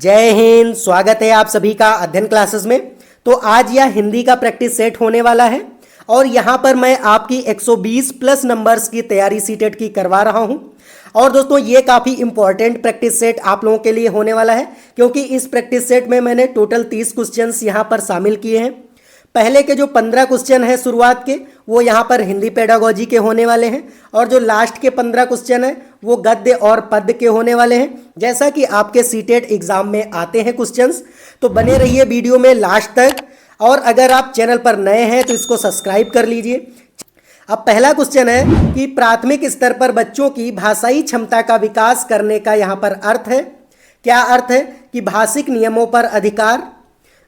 जय हिंद। स्वागत है आप सभी का अध्ययन क्लासेस में। तो आज यह हिंदी का प्रैक्टिस सेट होने वाला है और यहाँ पर मैं आपकी 120 प्लस नंबर्स की तैयारी सीटेट की करवा रहा हूँ। और दोस्तों ये काफ़ी इंपॉर्टेंट प्रैक्टिस सेट आप लोगों के लिए होने वाला है, क्योंकि इस प्रैक्टिस सेट में मैंने टोटल 30 क्वेश्चंस यहाँ पर शामिल किए हैं। पहले के जो 15 क्वेश्चन हैं शुरुआत के, वो यहाँ पर हिंदी पेडागोजी के होने वाले हैं, और जो लास्ट के 15 क्वेश्चन हैं वो गद्य और पद्य के होने वाले हैं। जैसा कि आपके सीटेट एग्जाम में आते हैं क्वेश्चंस, तो बने रहिए वीडियो में लास्ट तक। और अगर आप चैनल पर नए हैं तो इसको सब्सक्राइब कर लीजिए। अब पहला क्वेश्चन है कि प्राथमिक स्तर पर बच्चों की भाषाई क्षमता का विकास करने का यहाँ पर अर्थ है। क्या अर्थ है? कि भाषिक नियमों पर अधिकार।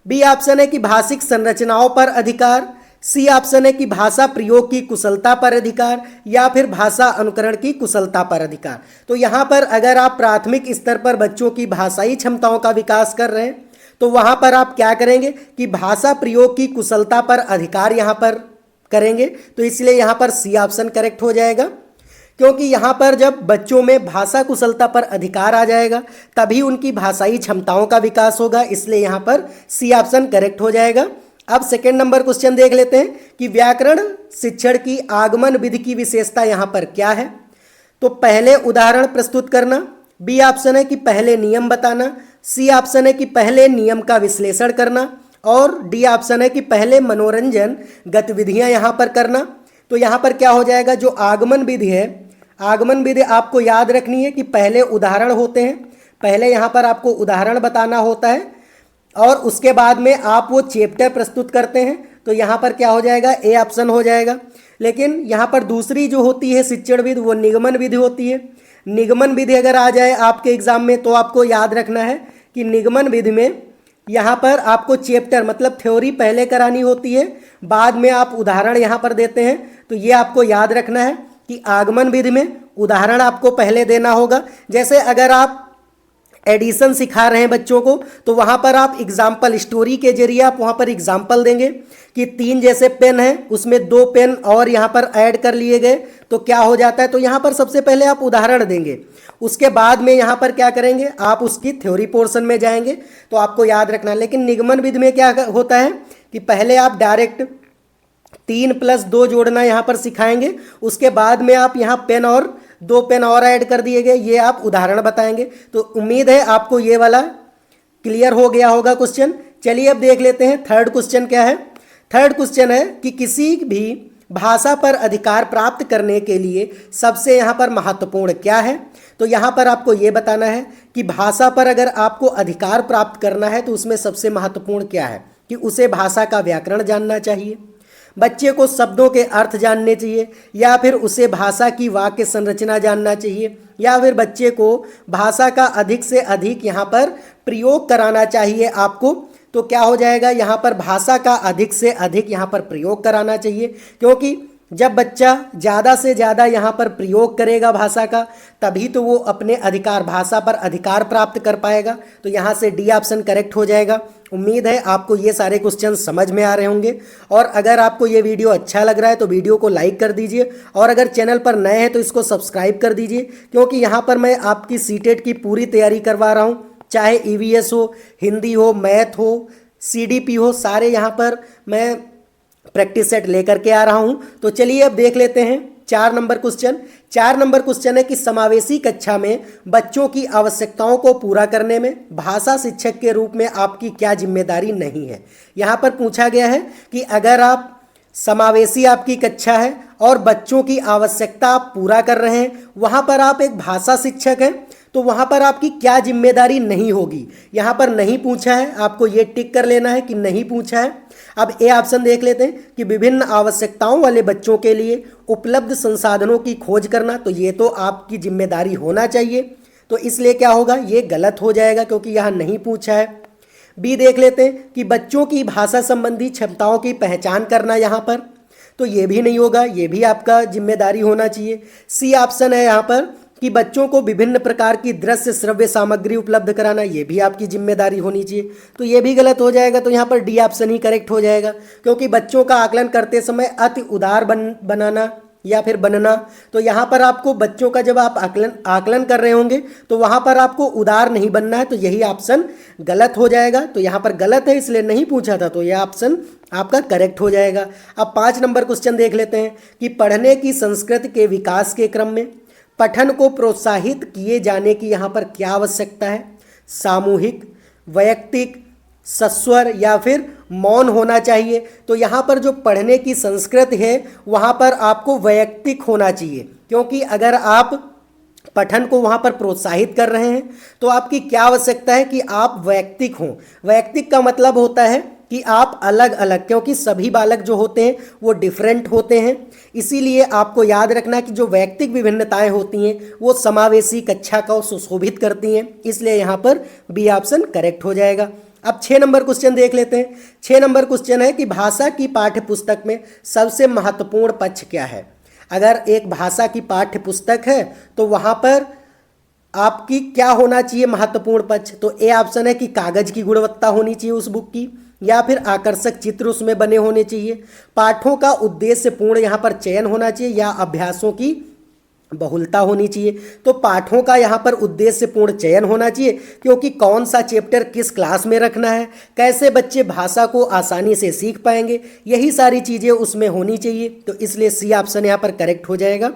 बी ऑप्शन है कि भाषिक संरचनाओं पर अधिकार। सी ऑप्शन है कि भाषा प्रयोग की कुशलता पर अधिकार, या फिर भाषा अनुकरण की कुशलता पर अधिकार। तो यहाँ पर अगर आप प्राथमिक स्तर पर बच्चों की भाषाई क्षमताओं का विकास कर रहे हैं तो वहाँ पर आप क्या करेंगे कि भाषा प्रयोग की कुशलता पर अधिकार यहाँ पर करेंगे। तो इसलिए यहाँ पर सी ऑप्शन करेक्ट हो जाएगा, क्योंकि यहाँ पर जब बच्चों में भाषा कुशलता पर अधिकार आ जाएगा तभी उनकी भाषाई क्षमताओं का विकास होगा। इसलिए यहाँ पर सी ऑप्शन करेक्ट हो जाएगा। अब सेकेंड नंबर क्वेश्चन देख लेते हैं कि व्याकरण शिक्षण की आगमन विधि की विशेषता यहाँ पर क्या है। तो पहले उदाहरण प्रस्तुत करना। बी ऑप्शन है कि पहले नियम बताना। सी ऑप्शन है कि पहले नियम का विश्लेषण करना। और डी ऑप्शन है कि पहले मनोरंजन गतिविधियां यहाँ पर करना। तो यहाँ पर क्या हो जाएगा, जो आगमन विधि है, आगमन विधि आपको याद रखनी है कि पहले उदाहरण होते हैं। पहले यहाँ पर आपको उदाहरण बताना होता है और उसके बाद में आप वो चैप्टर प्रस्तुत करते हैं। तो यहाँ पर क्या हो जाएगा, ए ऑप्शन हो जाएगा। लेकिन यहाँ पर दूसरी जो होती है शिक्षण विधि, वो निगमन विधि होती है। निगमन विधि अगर आ जाए आपके एग्जाम में तो आपको याद रखना है कि निगमन विधि में यहाँ पर आपको चैप्टर मतलब थ्योरी पहले करानी होती है, बाद में आप उदाहरण यहाँ पर देते हैं। तो ये आपको याद रखना है कि आगमन विधि में उदाहरण आपको पहले देना होगा। जैसे अगर आप एडिशन सिखा रहे हैं बच्चों को तो वहाँ पर आप एग्जाम्पल स्टोरी के जरिए आप वहाँ पर एग्जाम्पल देंगे कि 3 जैसे पेन हैं, उसमें 2 पेन और यहाँ पर ऐड कर लिए गए तो क्या हो जाता है। तो यहाँ पर सबसे पहले आप उदाहरण देंगे, उसके बाद में यहाँ पर क्या करेंगे, आप उसकी थ्योरी पोर्शन में जाएंगे। तो आपको याद रखना। लेकिन निगमन विधि में क्या होता है कि पहले आप डायरेक्ट 3 + 2 जोड़ना यहाँ पर सिखाएंगे, उसके बाद में आप यहाँ पेन और 2 पेन और ऐड कर दिए गए, ये आप उदाहरण बताएंगे। तो उम्मीद है आपको ये वाला क्लियर हो गया होगा क्वेश्चन। चलिए अब देख लेते हैं थर्ड क्वेश्चन क्या है। थर्ड क्वेश्चन है कि किसी भी भाषा पर अधिकार प्राप्त करने के लिए सबसे यहाँ पर महत्वपूर्ण क्या है। तो यहाँ पर आपको ये बताना है कि भाषा पर अगर आपको अधिकार प्राप्त करना है तो उसमें सबसे महत्वपूर्ण क्या है कि उसे भाषा का व्याकरण जानना चाहिए, बच्चे को शब्दों के अर्थ जानने चाहिए, या फिर उसे भाषा की वाक्य संरचना जानना चाहिए, या फिर बच्चे को भाषा का अधिक से अधिक यहाँ पर प्रयोग कराना चाहिए आपको। तो क्या हो जाएगा, यहाँ पर भाषा का अधिक से अधिक यहाँ पर प्रयोग कराना चाहिए, क्योंकि जब बच्चा ज़्यादा से ज़्यादा यहाँ पर प्रयोग करेगा भाषा का तभी तो वो अपने अधिकार भाषा पर अधिकार प्राप्त कर पाएगा। तो यहाँ से डी ऑप्शन करेक्ट हो जाएगा। उम्मीद है आपको ये सारे क्वेश्चन समझ में आ रहे होंगे। और अगर आपको ये वीडियो अच्छा लग रहा है तो वीडियो को लाइक कर दीजिए, और अगर चैनल पर नए हैं तो इसको सब्सक्राइब कर दीजिए, क्योंकि यहाँ पर मैं आपकी सीटेट की पूरी तैयारी करवा रहा हूँ। चाहे ईवीएस हो, हिंदी हो, मैथ हो, सीडीपी हो, सारे यहाँ पर मैं प्रैक्टिस सेट लेकर के आ रहा हूँ। तो चलिए अब देख लेते हैं 4 नंबर क्वेश्चन। 4 नंबर क्वेश्चन है कि समावेशी कक्षा में बच्चों की आवश्यकताओं को पूरा करने में भाषा शिक्षक के रूप में आपकी क्या जिम्मेदारी नहीं है। यहाँ पर पूछा गया है कि अगर आप समावेशी आपकी कक्षा है और बच्चों की आवश्यकता आप पूरा कर रहे हैं, वहाँ पर आप एक भाषा शिक्षक हैं, तो वहाँ पर आपकी क्या जिम्मेदारी नहीं होगी। यहाँ पर नहीं पूछा है, आपको ये टिक कर लेना है कि नहीं पूछा है। अब ए ऑप्शन देख लेते हैं कि विभिन्न आवश्यकताओं वाले बच्चों के लिए उपलब्ध संसाधनों की खोज करना। तो ये तो आपकी जिम्मेदारी होना चाहिए, तो इसलिए क्या होगा, ये गलत हो जाएगा क्योंकि यहाँ नहीं पूछा है। बी देख लेते हैं कि बच्चों की भाषा संबंधी क्षमताओं की पहचान करना यहाँ पर, तो ये भी नहीं होगा, ये भी आपका जिम्मेदारी होना चाहिए। सी ऑप्शन है यहाँ पर कि बच्चों को विभिन्न प्रकार की दृश्य श्रव्य सामग्री उपलब्ध कराना, ये भी आपकी जिम्मेदारी होनी चाहिए, तो ये भी गलत हो जाएगा। तो यहाँ पर डी ऑप्शन ही करेक्ट हो जाएगा, क्योंकि बच्चों का आकलन करते समय अति उदार बनाना या फिर बनना। तो यहाँ पर आपको बच्चों का जब आप आकलन कर रहे होंगे तो वहाँ पर आपको उदार नहीं बनना है, तो यही ऑप्शन गलत हो जाएगा। तो यहाँ पर गलत है इसलिए नहीं पूछा था, तो यह ऑप्शन आपका करेक्ट हो जाएगा। अब 5 नंबर क्वेश्चन देख लेते हैं कि पढ़ने की संस्कृति के विकास के क्रम में पठन को प्रोत्साहित किए जाने की यहाँ पर क्या आवश्यकता है। सामूहिक, वैयक्तिक, सस्वर या फिर मौन होना चाहिए। तो यहाँ पर जो पढ़ने की संस्कृति है वहाँ पर आपको वैयक्तिक होना चाहिए, क्योंकि अगर आप पठन को वहाँ पर प्रोत्साहित कर रहे हैं तो आपकी क्या आवश्यकता है कि आप वैयक्तिक हों। वैयक्तिक का मतलब होता है कि आप अलग अलग, क्योंकि सभी बालक जो होते हैं वो डिफरेंट होते हैं, इसीलिए आपको याद रखना कि जो वैयक्तिक विभिन्नताएं होती हैं वो समावेशी कक्षा को सुशोभित करती हैं, इसलिए यहाँ पर बी ऑप्शन करेक्ट हो जाएगा। अब 6 नंबर क्वेश्चन देख लेते हैं। 6 नंबर क्वेश्चन है कि भाषा की पाठ्य पुस्तक में सबसे महत्वपूर्ण पक्ष क्या है। अगर एक भाषा की पाठ्य पुस्तक है तो वहाँ पर आपकी क्या होना चाहिए महत्वपूर्ण पक्ष। तो ए ऑप्शन है कि कागज की गुणवत्ता होनी चाहिए उस बुक की, या फिर आकर्षक चित्र उसमें बने होने चाहिए, पाठों का उद्देश्यपूर्ण यहाँ पर चयन होना चाहिए, या अभ्यासों की बहुलता होनी चाहिए। तो पाठों का यहाँ पर उद्देश्यपूर्ण चयन होना चाहिए, क्योंकि कौन सा चैप्टर किस क्लास में रखना है, कैसे बच्चे भाषा को आसानी से सीख पाएंगे, यही सारी चीज़ें उसमें होनी चाहिए। तो इसलिए सी ऑप्शन यहाँ पर करेक्ट हो जाएगा।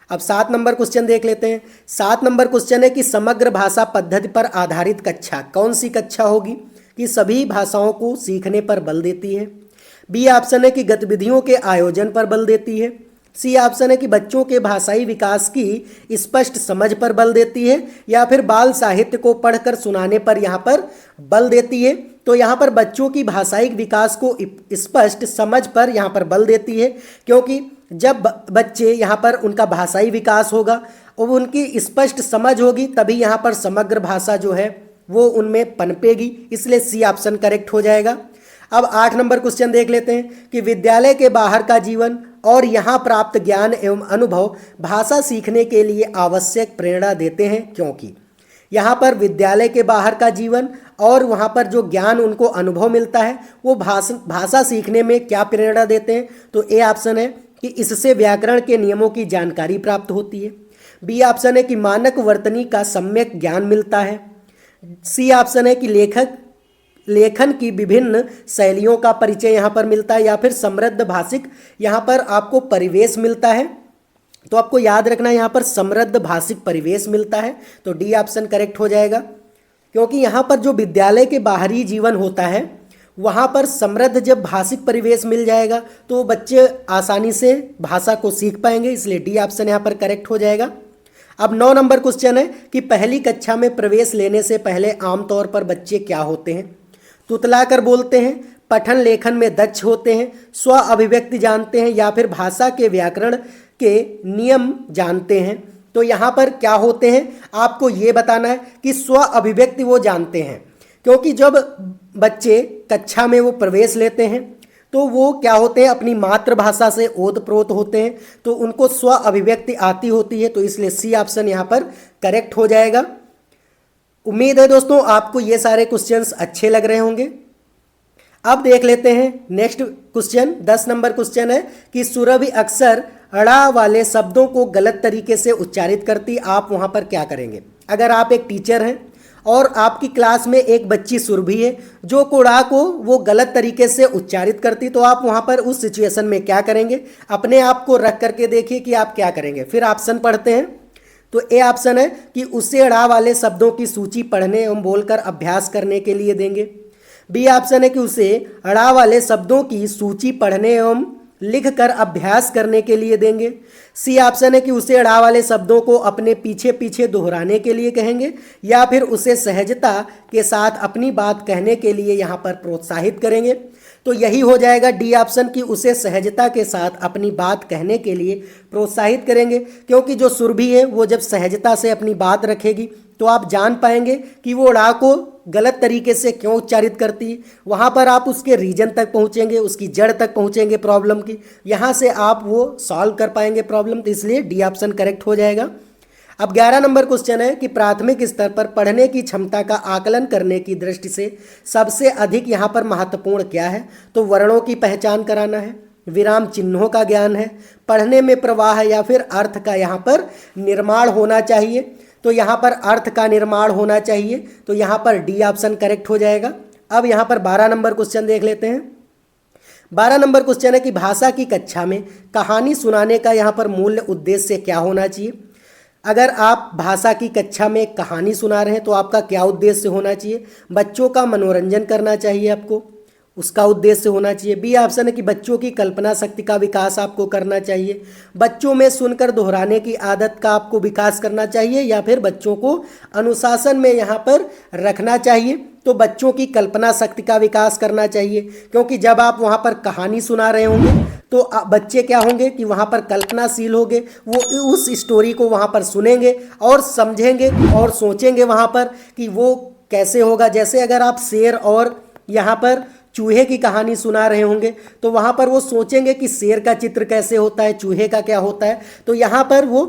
अब 7 नंबर क्वेश्चन देख लेते हैं। 7 नंबर क्वेश्चन है कि समग्र भाषा पद्धति पर आधारित कक्षा कौन सी कक्षा होगी कि सभी भाषाओं को सीखने पर बल देती है। बी ऑप्शन है कि गतिविधियों के आयोजन पर बल देती है। सी ऑप्शन है कि बच्चों के भाषाई विकास की स्पष्ट समझ पर बल देती है, या फिर बाल साहित्य को पढ़कर सुनाने पर यहाँ पर बल देती है। तो यहाँ पर बच्चों की भाषाई विकास को स्पष्ट समझ पर यहाँ पर बल देती है, क्योंकि जब बच्चे यहाँ पर उनका भाषाई विकास होगा और उनकी स्पष्ट समझ होगी तभी यहाँ पर समग्र भाषा जो है वो उनमें पनपेगी, इसलिए सी ऑप्शन करेक्ट हो जाएगा। अब 8 नंबर क्वेश्चन देख लेते हैं कि विद्यालय के बाहर का जीवन और यहाँ प्राप्त ज्ञान एवं अनुभव भाषा सीखने के लिए आवश्यक प्रेरणा देते हैं, क्योंकि यहाँ पर विद्यालय के बाहर का जीवन और वहाँ पर जो ज्ञान उनको अनुभव मिलता है वो भाषा सीखने में क्या प्रेरणा देते हैं। तो ए ऑप्शन है कि इससे व्याकरण के नियमों की जानकारी प्राप्त होती है। बी ऑप्शन है कि मानक वर्तनी का सम्यक ज्ञान मिलता है। सी ऑप्शन है कि लेखन की विभिन्न शैलियों का परिचय यहाँ पर मिलता है, या फिर समृद्ध भाषिक यहाँ पर आपको परिवेश मिलता है। तो आपको याद रखना यहाँ पर समृद्ध भाषिक परिवेश मिलता है, तो डी ऑप्शन करेक्ट हो जाएगा। क्योंकि यहाँ पर जो विद्यालय के बाहरी जीवन होता है वहाँ पर समृद्ध जब भाषिक परिवेश मिल जाएगा तो बच्चे आसानी से भाषा को सीख पाएंगे, इसलिए डी ऑप्शन यहाँ पर करेक्ट हो जाएगा। अब 9 नंबर क्वेश्चन है कि पहली कक्षा में प्रवेश लेने से पहले आमतौर पर बच्चे क्या होते हैं। तुतलाकर बोलते हैं, पठन लेखन में दक्ष होते हैं, स्व अभिव्यक्ति जानते हैं, या फिर भाषा के व्याकरण के नियम जानते हैं। तो यहाँ पर क्या होते हैं आपको ये बताना है कि स्व अभिव्यक्ति वो जानते हैं, क्योंकि जब बच्चे कक्षा में वो प्रवेश लेते हैं तो वो क्या होते हैं अपनी मातृभाषा से ओतप्रोत होते हैं, तो उनको स्व अभिव्यक्ति आती होती है। तो इसलिए सी ऑप्शन यहाँ पर करेक्ट हो जाएगा। उम्मीद है दोस्तों आपको ये सारे क्वेश्चंस अच्छे लग रहे होंगे। अब देख लेते हैं नेक्स्ट क्वेश्चन। 10 नंबर क्वेश्चन है कि सुरभि अक्सर अड़ा वाले शब्दों को गलत तरीके से उच्चारित करती, आप वहाँ पर क्या करेंगे। अगर आप एक टीचर हैं और आपकी क्लास में एक बच्ची सुरभि है जो कोड़ा को वो गलत तरीके से उच्चारित करती, तो आप वहाँ पर उस सिचुएशन में क्या करेंगे, अपने आप को रख करके देखिए कि आप क्या करेंगे। फिर ऑप्शन पढ़ते हैं। तो ए ऑप्शन है कि उससे अड़ा वाले शब्दों की सूची पढ़ने एवं बोलकर अभ्यास करने के लिए देंगे। बी ऑप्शन है कि उसे अड़ा वाले शब्दों की सूची पढ़ने एवं लिख कर अभ्यास करने के लिए देंगे। सी ऑप्शन है कि उसे अड़ा वाले शब्दों को अपने पीछे पीछे दोहराने के लिए कहेंगे, या फिर उसे सहजता के साथ अपनी बात कहने के लिए यहाँ पर प्रोत्साहित करेंगे। तो यही हो जाएगा डी ऑप्शन की उसे सहजता के साथ अपनी बात कहने के लिए प्रोत्साहित करेंगे, क्योंकि जो सुरभि है वो जब सहजता से अपनी बात रखेगी तो आप जान पाएंगे कि वो ड़ा को गलत तरीके से क्यों उच्चारित करती है। वहाँ पर आप उसके रीजन तक पहुँचेंगे, उसकी जड़ तक पहुँचेंगे प्रॉब्लम की, यहाँ से आप वो सॉल्व कर पाएंगे प्रॉब्लम। तो इसलिए डी ऑप्शन करेक्ट हो जाएगा। अब 11 नंबर क्वेश्चन है कि प्राथमिक स्तर पर पढ़ने की क्षमता का आकलन करने की दृष्टि से सबसे अधिक यहाँ पर महत्वपूर्ण क्या है। तो वर्णों की पहचान कराना है, विराम चिन्हों का ज्ञान है, पढ़ने में प्रवाह या फिर अर्थ का यहाँ पर निर्माण होना चाहिए। तो यहाँ पर अर्थ का निर्माण होना चाहिए, तो यहाँ पर डी ऑप्शन करेक्ट हो जाएगा। अब यहाँ पर 12 नंबर क्वेश्चन देख लेते हैं। 12 नंबर क्वेश्चन है कि भाषा की कक्षा में कहानी सुनाने का यहाँ पर मूल उद्देश्य क्या होना चाहिए। अगर आप भाषा की कक्षा में कहानी सुना रहे हैं तो आपका क्या उद्देश्य होना चाहिए। बच्चों का मनोरंजन करना चाहिए, आपको उसका उद्देश्य होना चाहिए। बी ऑप्शन है कि बच्चों की कल्पना शक्ति का विकास आपको करना चाहिए, बच्चों में सुनकर दोहराने की आदत का आपको विकास करना चाहिए, या फिर बच्चों को अनुशासन में यहाँ पर रखना चाहिए। तो बच्चों की कल्पना शक्ति का विकास करना चाहिए, क्योंकि जब आप वहाँ पर कहानी सुना रहे होंगे तो बच्चे क्या होंगे कि वहाँ पर कल्पनाशील होंगे, वो उस स्टोरी को वहाँ पर सुनेंगे और समझेंगे और सोचेंगे वहाँ पर कि वो कैसे होगा। जैसे अगर आप शेर और यहाँ पर चूहे की कहानी सुना रहे होंगे तो वहाँ पर वो सोचेंगे कि शेर का चित्र कैसे होता है, चूहे का क्या होता है। तो यहाँ पर वो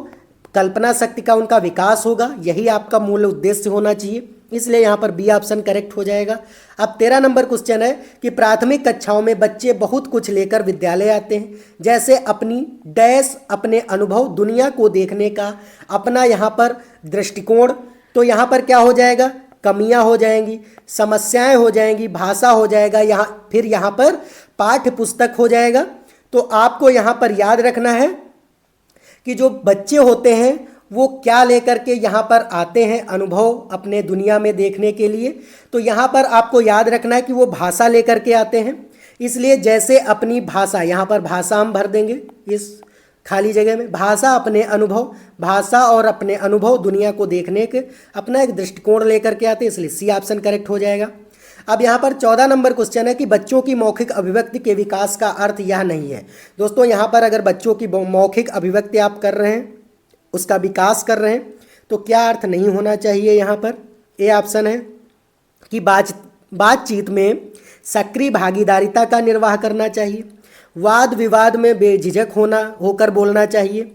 कल्पना शक्ति का उनका विकास होगा, यही आपका मूल उद्देश्य होना चाहिए, इसलिए यहाँ पर बी ऑप्शन करेक्ट हो जाएगा। अब 13 नंबर क्वेश्चन है कि प्राथमिक कक्षाओं में बच्चे बहुत कुछ लेकर विद्यालय आते हैं, जैसे अपनी डैश अपने अनुभव, दुनिया को देखने का अपना यहाँ पर दृष्टिकोण। तो यहाँ पर क्या हो जाएगा, कमियां हो जाएंगी, समस्याएं हो जाएंगी, भाषा हो जाएगा, यहाँ फिर यहाँ पर पाठ्य पुस्तक हो जाएगा। तो आपको यहाँ पर याद रखना है कि जो बच्चे होते हैं वो क्या लेकर के यहाँ पर आते हैं अनुभव अपने दुनिया में देखने के लिए। तो यहाँ पर आपको याद रखना है कि वो भाषा लेकर के आते हैं, इसलिए जैसे अपनी भाषा, यहाँ पर भाषा हम भर देंगे इस खाली जगह में, भाषा अपने अनुभव, भाषा और अपने अनुभव दुनिया को देखने के अपना एक दृष्टिकोण लेकर के आते हैं, इसलिए सी ऑप्शन करेक्ट हो जाएगा। अब यहाँ पर 14 नंबर क्वेश्चन है कि बच्चों की मौखिक अभिव्यक्ति के विकास का अर्थ यह नहीं है। दोस्तों यहाँ पर अगर बच्चों की मौखिक अभिव्यक्ति आप कर रहे हैं, उसका विकास कर रहे हैं, तो क्या अर्थ नहीं होना चाहिए। यहाँ पर ए ऑप्शन है कि बातचीत में सक्रिय भागीदारिता का निर्वाह करना चाहिए, वाद विवाद में बेझिझक होकर बोलना चाहिए,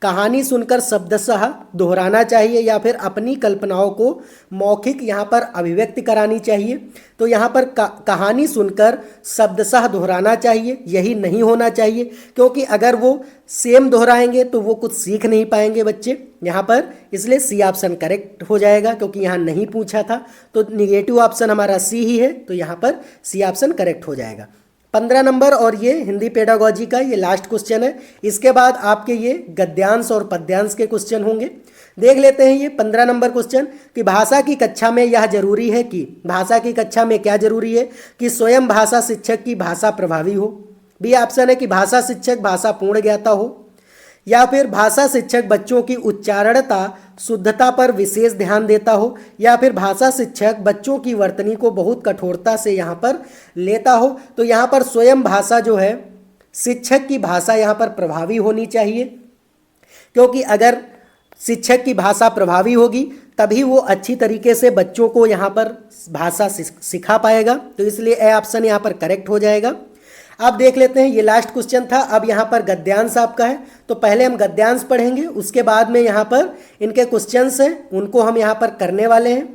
कहानी सुनकर शब्दशः दोहराना चाहिए, या फिर अपनी कल्पनाओं को मौखिक यहाँ पर अभिव्यक्ति करानी चाहिए। तो यहाँ पर कहानी सुनकर शब्दशः दोहराना चाहिए, यही नहीं होना चाहिए, क्योंकि अगर वो सेम दोहराएंगे तो वो कुछ सीख नहीं पाएंगे बच्चे यहाँ पर, इसलिए सी ऑप्शन करेक्ट हो जाएगा, क्योंकि यहाँ नहीं पूछा था। तो निगेटिव ऑप्शन हमारा सी ही है, तो यहाँ पर सी ऑप्शन करेक्ट हो जाएगा। 15 नंबर और ये हिंदी पेडागोजी का ये लास्ट क्वेश्चन है, इसके बाद आपके ये गद्यांश और पद्यांश के क्वेश्चन होंगे। देख लेते हैं ये 15 नंबर क्वेश्चन कि भाषा की कक्षा में यह जरूरी है कि, भाषा की कक्षा में क्या जरूरी है कि स्वयं भाषा शिक्षक की भाषा प्रभावी हो। बी ऑप्शन है कि भाषा शिक्षक भाषा पूर्ण ज्ञाता हो, या फिर भाषा शिक्षक बच्चों की उच्चारणता शुद्धता पर विशेष ध्यान देता हो, या फिर भाषा शिक्षक बच्चों की वर्तनी को बहुत कठोरता से यहाँ पर लेता हो। तो यहाँ पर स्वयं भाषा जो है शिक्षक की भाषा यहाँ पर प्रभावी होनी चाहिए, क्योंकि अगर शिक्षक की भाषा प्रभावी होगी तभी वो अच्छी तरीके से बच्चों को यहाँ पर भाषा सिखा पाएगा। तो इसलिए ए ऑप्शन यहाँ पर करेक्ट हो जाएगा। अब देख लेते हैं ये लास्ट क्वेश्चन था। अब यहाँ पर गद्यांश आपका है, तो पहले हम गद्यांश पढ़ेंगे, उसके बाद में यहाँ पर इनके क्वेश्चंस हैं उनको हम यहाँ पर करने वाले हैं।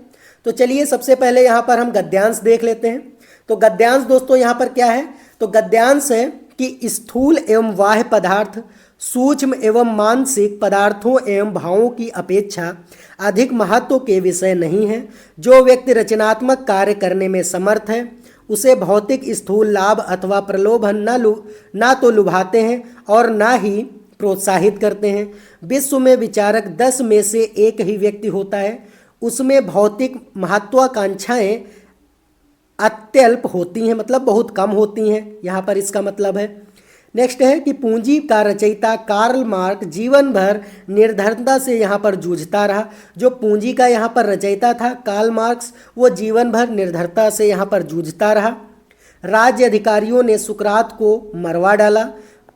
तो चलिए सबसे पहले यहाँ पर हम गद्यांश देख लेते हैं। तो गद्यांश दोस्तों यहाँ पर क्या है, तो गद्यांश है कि स्थूल एवं बाह्य पदार्थ सूक्ष्म एवं मानसिक पदार्थों एवं भावों की अपेक्षा अधिक महत्व के विषय नहीं है। जो व्यक्ति रचनात्मक कार्य करने में समर्थ है उसे भौतिक स्थूल लाभ अथवा प्रलोभन ना तो लुभाते हैं और ना ही प्रोत्साहित करते हैं। विश्व में विचारक 10 में से एक ही व्यक्ति होता है, उसमें भौतिक महत्वाकांक्षाएं अत्यल्प होती हैं, मतलब बहुत कम होती हैं, यहाँ पर इसका मतलब है। नेक्स्ट है कि पूंजी का रचयिता कार्ल मार्क्स जीवन भर निर्धनता से यहाँ पर जूझता रहा। जो पूंजी का यहाँ पर रचयिता था कार्ल मार्क्स, वो जीवन भर निर्धनता से यहाँ पर जूझता रहा। राज्य अधिकारियों ने सुकरात को मरवा डाला,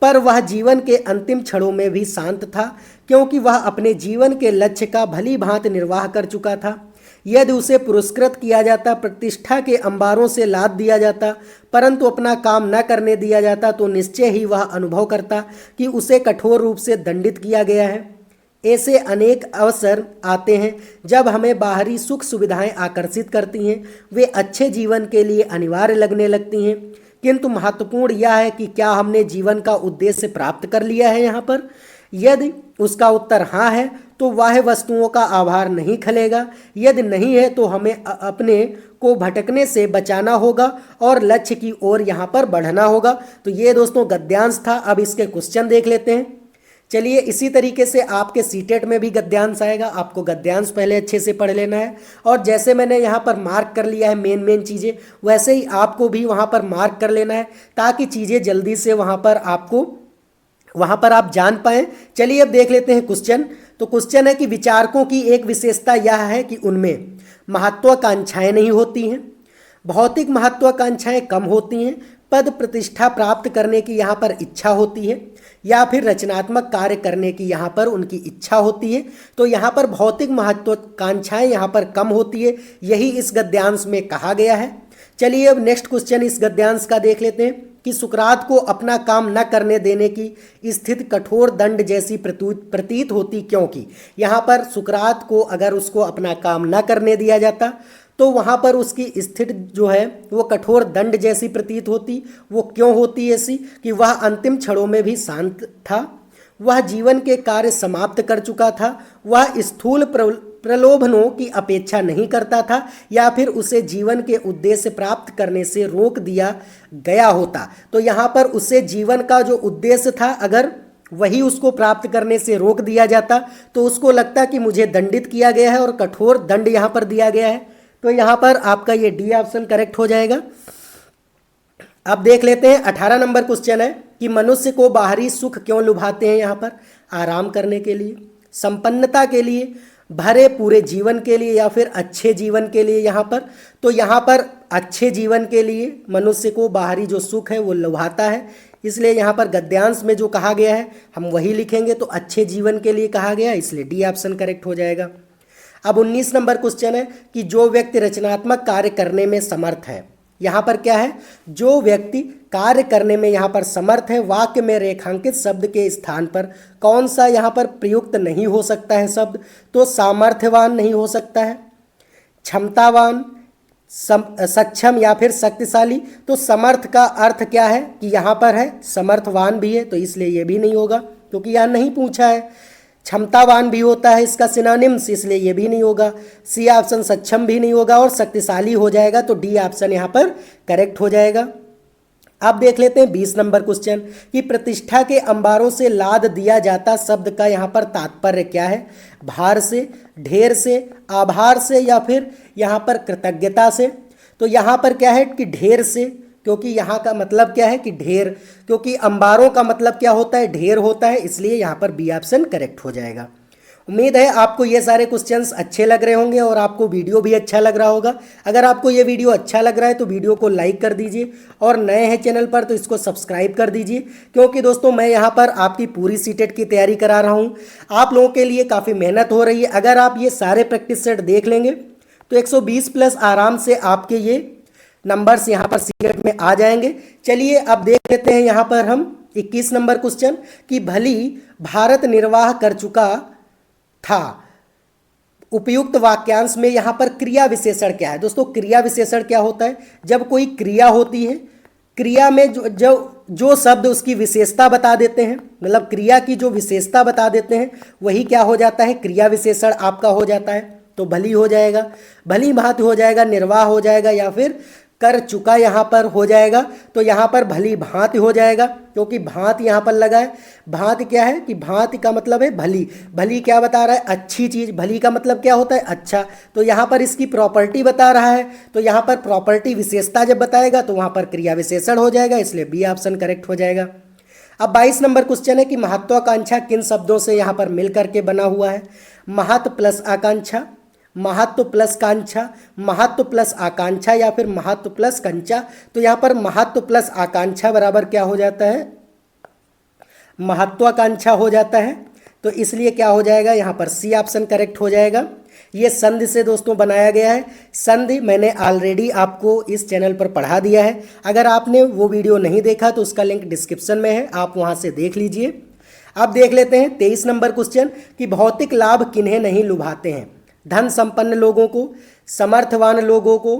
पर वह जीवन के अंतिम क्षणों में भी शांत था, क्योंकि वह अपने जीवन के लक्ष्य का भली भांति निर्वाह कर चुका था। यदि उसे पुरस्कृत किया जाता, प्रतिष्ठा के अंबारों से लाद दिया जाता, परंतु अपना काम न करने दिया जाता, तो निश्चय ही वह अनुभव करता कि उसे कठोर रूप से दंडित किया गया है। ऐसे अनेक अवसर आते हैं जब हमें बाहरी सुख सुविधाएं आकर्षित करती हैं, वे अच्छे जीवन के लिए अनिवार्य लगने लगती हैं, किंतु महत्वपूर्ण यह है कि क्या हमने जीवन का उद्देश्य प्राप्त कर लिया है यहाँ पर। यदि उसका उत्तर हाँ है तो वह वस्तुओं का आभार नहीं खलेगा, यदि नहीं है तो हमें अपने को भटकने से बचाना होगा और लक्ष्य की ओर यहाँ पर बढ़ना होगा। तो ये दोस्तों गद्यांश था। अब इसके क्वेश्चन देख लेते हैं। चलिए, इसी तरीके से आपके सीटेट में भी गद्यांश आएगा। आपको गद्यांश पहले अच्छे से पढ़ लेना है, और जैसे मैंने यहाँ पर मार्क कर लिया है मेन चीज़ें, वैसे ही आपको भी वहाँ पर मार्क कर लेना है, ताकि चीज़ें जल्दी से वहाँ पर आप जान पाएँ। चलिए अब देख लेते हैं क्वेश्चन। तो क्वेश्चन है कि विचारकों की एक विशेषता यह है कि उनमें महत्वाकांक्षाएं नहीं होती हैं, भौतिक महत्वाकांक्षाएं कम होती हैं, पद प्रतिष्ठा प्राप्त करने की यहाँ पर इच्छा होती है, या फिर रचनात्मक कार्य करने की यहाँ पर उनकी इच्छा होती है। तो यहाँ पर भौतिक महत्वाकांक्षाएं यहाँ पर कम होती है, यही इस गद्यांश में कहा गया है। चलिए अब नेक्स्ट क्वेश्चन इस गद्यांश का देख लेते हैं कि सुकरात को अपना काम न करने देने की स्थिति कठोर दंड जैसी प्रतीत होती, क्योंकि यहाँ पर सुकरात को अगर उसको अपना काम न करने दिया जाता तो वहाँ पर उसकी स्थिति जो है वो कठोर दंड जैसी प्रतीत होती। वो क्यों होती ऐसी कि वह अंतिम क्षणों में भी शांत था, वह जीवन के कार्य समाप्त कर चुका था, वह स्थूल प्रलोभनों की अपेक्षा नहीं करता था, या फिर उसे जीवन के उद्देश्य प्राप्त करने से रोक दिया गया होता। तो यहाँ पर उसे जीवन का जो उद्देश्य था अगर वही उसको प्राप्त करने से रोक दिया जाता तो उसको लगता कि मुझे दंडित किया गया है और कठोर दंड यहाँ पर दिया गया है। तो यहाँ पर आपका ये डी ऑप्शन करेक्ट हो जाएगा। अब देख लेते हैं 18 नंबर क्वेश्चन है कि मनुष्य को बाहरी सुख क्यों लुभाते हैं। यहाँ पर आराम करने के लिए, संपन्नता के लिए, भरे पूरे जीवन के लिए, या फिर अच्छे जीवन के लिए। यहाँ पर तो यहाँ पर अच्छे जीवन के लिए मनुष्य को बाहरी जो सुख है वो लुभाता है, इसलिए यहाँ पर गद्यांश में जो कहा गया है हम वही लिखेंगे। तो अच्छे जीवन के लिए कहा गया, इसलिए डी ऑप्शन करेक्ट हो जाएगा। अब 19 नंबर क्वेश्चन है कि जो व्यक्ति रचनात्मक कार्य करने में समर्थ है। यहाँ पर क्या है, जो व्यक्ति कार्य करने में यहाँ पर समर्थ है, वाक्य में रेखांकित शब्द के स्थान पर कौन सा यहाँ पर प्रयुक्त नहीं हो सकता है शब्द। तो सामर्थ्यवान नहीं हो सकता है, क्षमतावान, सक्षम या फिर शक्तिशाली। तो समर्थ का अर्थ क्या है कि यहाँ पर है समर्थवान भी है, तो इसलिए ये भी नहीं होगा क्योंकि यहाँ नहीं पूछा है। क्षमतावान भी होता है इसका सिनोनिम्स, इसलिए ये भी नहीं होगा। सी ऑप्शन सक्षम भी नहीं होगा और शक्तिशाली हो जाएगा, तो डी ऑप्शन यहाँ पर करेक्ट हो जाएगा। अब देख लेते हैं 20 नंबर क्वेश्चन कि प्रतिष्ठा के अंबारों से लाद दिया जाता शब्द का यहाँ पर तात्पर्य क्या है। भार से, ढेर से, आभार से, या फिर यहाँ पर कृतज्ञता से। तो यहाँ पर क्या है कि ढेर से, क्योंकि यहाँ का मतलब क्या है कि ढेर, क्योंकि अंबारों का मतलब क्या होता है, ढेर होता है, इसलिए यहाँ पर बी ऑप्शन करेक्ट हो जाएगा। उम्मीद है आपको ये सारे क्वेश्चंस अच्छे लग रहे होंगे और आपको वीडियो भी अच्छा लग रहा होगा। अगर आपको ये वीडियो अच्छा लग रहा है तो वीडियो को लाइक कर दीजिए, और नए हैं चैनल पर तो इसको सब्सक्राइब कर दीजिए, क्योंकि दोस्तों मैं यहाँ पर आपकी पूरी सीटेट की तैयारी करा रहा हूँ। आप लोगों के लिए काफ़ी मेहनत हो रही है। अगर आप ये सारे प्रैक्टिस सेट देख लेंगे तो 120 प्लस आराम से आपके ये नंबर्स यहाँ पर सीटेट में आ जाएंगे। चलिए अब देख लेते हैं यहाँ पर हम 21 नंबर क्वेश्चन कि भली भारत निर्वाह कर चुका था। उपयुक्त वाक्यांश में यहाँ पर क्रिया विशेषण क्या है। दोस्तों क्रिया विशेषण क्या होता है, जब कोई क्रिया होती है, क्रिया में जो शब्द उसकी विशेषता बता देते हैं, मतलब क्रिया की जो विशेषता बता देते हैं वही क्या हो जाता है, क्रिया विशेषण आपका हो जाता है। तो भली हो जाएगा, भली भांति हो जाएगा, निर्वाह हो जाएगा, या फिर कर चुका यहाँ पर हो जाएगा। तो यहाँ पर भली भांति हो जाएगा, क्योंकि भांति यहाँ पर लगा है। भांति क्या है कि भांति का मतलब है भली। भली क्या बता रहा है, अच्छी चीज़। भली का मतलब क्या होता है, अच्छा। तो यहाँ पर इसकी प्रॉपर्टी बता रहा है, तो यहाँ पर प्रॉपर्टी विशेषता जब बताएगा तो वहाँ पर क्रिया विशेषण हो जाएगा, इसलिए बी ऑप्शन करेक्ट हो जाएगा। अब 22 नंबर क्वेश्चन है कि महत्वाकांक्षा किन शब्दों से यहाँ पर मिल करके बना हुआ है। महत्व प्लस आकांक्षा, महत्व प्लस कांक्षा, महत्व प्लस आकांक्षा, या फिर महत्व प्लस कंचा। तो यहाँ पर महत्व प्लस आकांक्षा बराबर क्या हो जाता है, महत्वाकांक्षा हो जाता है। तो इसलिए क्या हो जाएगा, यहाँ पर सी ऑप्शन करेक्ट हो जाएगा। ये संधि से दोस्तों बनाया गया है। संधि मैंने ऑलरेडी आपको इस चैनल पर पढ़ा दिया है। अगर आपने वो वीडियो नहीं देखा तो उसका लिंक डिस्क्रिप्शन में है, आप वहाँ से देख लीजिए। अब देख लेते हैं 23 नंबर क्वेश्चन कि भौतिक लाभ किन्हें नहीं लुभाते हैं। धन संपन्न लोगों को, समर्थवान लोगों को,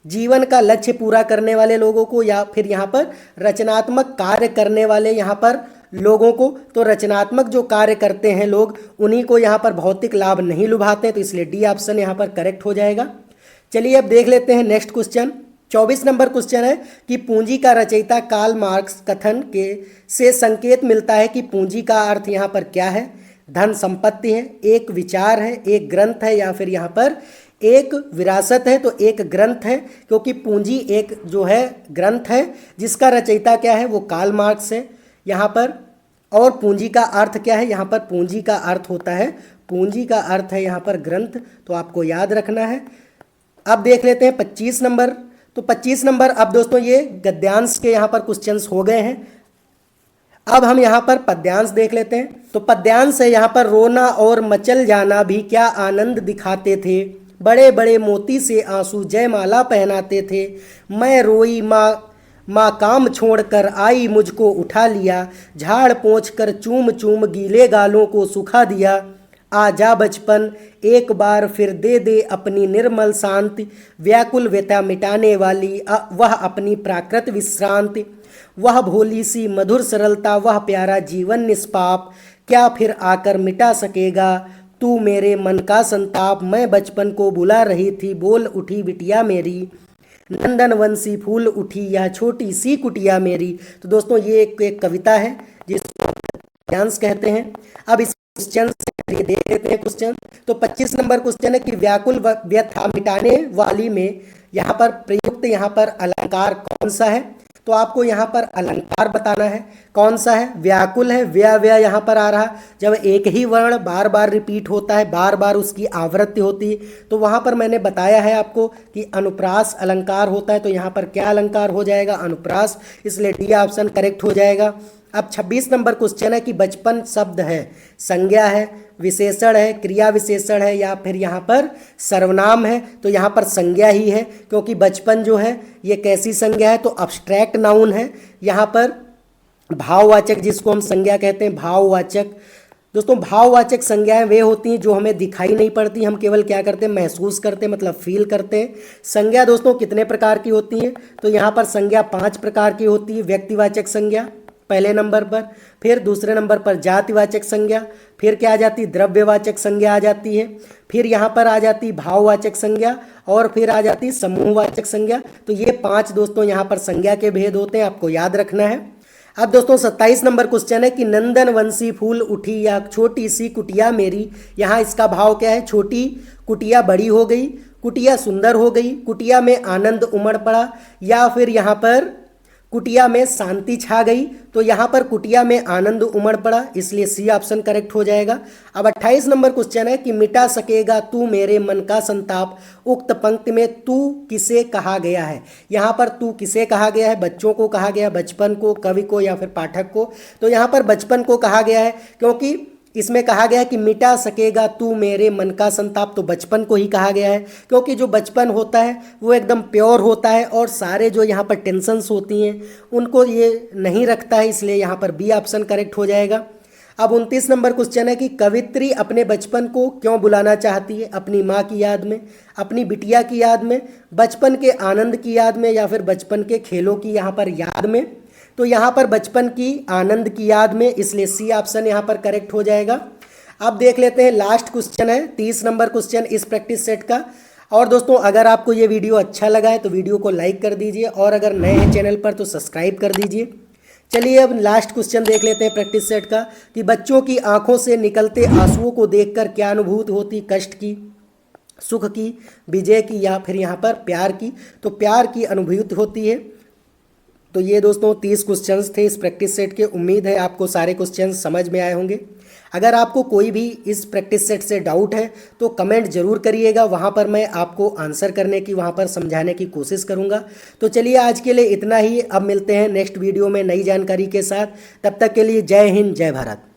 जीवन का लक्ष्य पूरा करने वाले लोगों को, या फिर यहाँ पर रचनात्मक कार्य करने वाले यहाँ पर लोगों को। तो रचनात्मक जो कार्य करते हैं लोग, उन्हीं को यहाँ पर भौतिक लाभ नहीं लुभाते हैं, तो इसलिए डी ऑप्शन यहाँ पर करेक्ट हो जाएगा। चलिए अब देख लेते हैं नेक्स्ट क्वेश्चन। 24 नंबर क्वेश्चन है कि पूंजी का रचयिता कार्ल मार्क्स कथन के से संकेत मिलता है कि पूंजी का अर्थ यहाँ पर क्या है। धन संपत्ति है, एक विचार है, एक ग्रंथ है, या फिर यहाँ पर एक विरासत है। तो एक ग्रंथ है, क्योंकि पूंजी एक जो है ग्रंथ है जिसका रचयिता क्या है, वो कार्ल मार्क्स है यहाँ पर। और पूंजी का अर्थ क्या है, यहाँ पर पूंजी का अर्थ होता है, पूंजी का अर्थ है यहाँ पर ग्रंथ, तो आपको याद रखना है। अब देख लेते हैं 25 नंबर। तो 25 नंबर, अब दोस्तों ये गद्यांश के यहाँ पर क्वेश्चंस हो गए हैं। अब हम यहाँ पर पद्यांश देख लेते हैं। तो पद्यांश है यहाँ पर, रोना और मचल जाना भी क्या आनंद दिखाते थे, बड़े बड़े मोती से आंसू जयमाला पहनाते थे, मैं रोई माँ काम छोड़कर आई मुझको उठा लिया, झाड़ पोंछ कर चूम चूम गीले गालों को सुखा दिया, आजा बचपन एक बार फिर दे दे अपनी निर्मल शांति, व्याकुल व्यथा मिटाने वाली वह अपनी प्राकृत विश्रांति, वह भोली सी मधुर सरलता, वह प्यारा जीवन निष्पाप, क्या फिर आकर मिटा सकेगा तू मेरे मन का संताप, मैं बचपन को बुला रही थी बोल उठी बिटिया मेरी, नंदन वंशी फूल उठी यह छोटी सी कुटिया मेरी। तो दोस्तों ये एक कविता है जिसको पद्यांश कहते हैं। अब इस क्वेश्चन से देख लेते हैं क्वेश्चन। तो 25 नंबर क्वेश्चन है कि व्याकुल व्यथा मिटाने वाली में यहाँ पर प्रयुक्त यहाँ पर अलंकार कौन सा है। तो आपको यहाँ पर अलंकार बताना है कौन सा है। व्याकुल है, व्या यहाँ पर आ रहा, जब एक ही वर्ण बार बार रिपीट होता है, बार बार उसकी आवृत्ति होती है, तो वहाँ पर मैंने बताया है आपको कि अनुप्रास अलंकार होता है। तो यहाँ पर क्या अलंकार हो जाएगा, अनुप्रास, इसलिए डी ऑप्शन करेक्ट हो जाएगा। अब 26 नंबर क्वेश्चन है कि बचपन शब्द है, संज्ञा है, विशेषण है, क्रिया विशेषण है, या फिर यहाँ पर सर्वनाम है। तो यहाँ पर संज्ञा ही है, क्योंकि बचपन जो है ये कैसी संज्ञा है, तो अब्स्ट्रैक्ट नाउन है। यहाँ पर भाववाचक, जिसको हम संज्ञा कहते हैं, भाववाचक। दोस्तों भाववाचक संज्ञाएं वे होती हैं जो हमें दिखाई नहीं पड़ती, हम केवल क्या करते हैं, महसूस करते हैं, मतलब फील करते हैं। संज्ञा दोस्तों कितने प्रकार की होती हैं, तो यहाँ पर संज्ञा 5 प्रकार की होती है। व्यक्तिवाचक संज्ञा पहले नंबर पर, फिर दूसरे नंबर पर जातिवाचक संज्ञा, फिर क्या आ जाती, द्रव्यवाचक संज्ञा आ जाती है, फिर यहाँ पर आ जाती भाववाचक संज्ञा, और फिर आ जाती समूहवाचक संज्ञा। तो ये 5 दोस्तों यहाँ पर संज्ञा के भेद होते हैं, आपको याद रखना है। अब दोस्तों 27 नंबर क्वेश्चन है कि नंदन वंशी फूल उठी या छोटी सी कुटिया मेरी। यहाँ इसका भाव क्या है, छोटी कुटिया बड़ी हो गई, कुटिया सुंदर हो गई, कुटिया में आनंद उमड़ पड़ा, या फिर यहाँ पर कुटिया में शांति छा गई। तो यहाँ पर कुटिया में आनंद उमड़ पड़ा, इसलिए सी ऑप्शन करेक्ट हो जाएगा। अब 28 नंबर क्वेश्चन है कि मिटा सकेगा तू मेरे मन का संताप। उक्त पंक्ति में तू किसे कहा गया है। यहाँ पर तू किसे कहा गया है, बच्चों को कहा गया, बचपन को, कवि को, या फिर पाठक को। तो यहाँ पर बचपन को कहा गया है, क्योंकि इसमें कहा गया है कि मिटा सकेगा तू मेरे मन का संताप, तो बचपन को ही कहा गया है, क्योंकि जो बचपन होता है वो एकदम प्योर होता है, और सारे जो यहाँ पर टेंशन्स होती हैं उनको ये नहीं रखता है, इसलिए यहाँ पर बी ऑप्शन करेक्ट हो जाएगा। अब 29 नंबर क्वेश्चन है कि कवित्री अपने बचपन को क्यों बुलाना चाहती है, अपनी माँ की याद में, अपनी बिटिया की याद में, बचपन के आनंद की याद में, या फिर बचपन के खेलों की यहाँ पर याद में। तो यहाँ पर बचपन की आनंद की याद में, इसलिए सी ऑप्शन यहाँ पर करेक्ट हो जाएगा। अब देख लेते हैं लास्ट क्वेश्चन है 30 नंबर क्वेश्चन इस प्रैक्टिस सेट का। और दोस्तों अगर आपको ये वीडियो अच्छा लगा है तो वीडियो को लाइक कर दीजिए, और अगर नए हैं चैनल पर तो सब्सक्राइब कर दीजिए। चलिए अब लास्ट क्वेश्चन देख लेते हैं प्रैक्टिस सेट का कि बच्चों की आंखों से निकलते आंसुओं को देखकर क्या अनुभूति होती, कष्ट की, सुख की, विजय की, या फिर यहाँ पर प्यार की। तो प्यार की अनुभूति होती है। तो ये दोस्तों 30 क्वेश्चंस थे इस प्रैक्टिस सेट के। उम्मीद है आपको सारे क्वेश्चंस समझ में आए होंगे। अगर आपको कोई भी इस प्रैक्टिस सेट से डाउट है तो कमेंट जरूर करिएगा, वहाँ पर मैं आपको आंसर करने की, वहाँ पर समझाने की कोशिश करूँगा। तो चलिए आज के लिए इतना ही, अब मिलते हैं नेक्स्ट वीडियो में नई जानकारी के साथ। तब तक के लिए जय हिंद, जय भारत।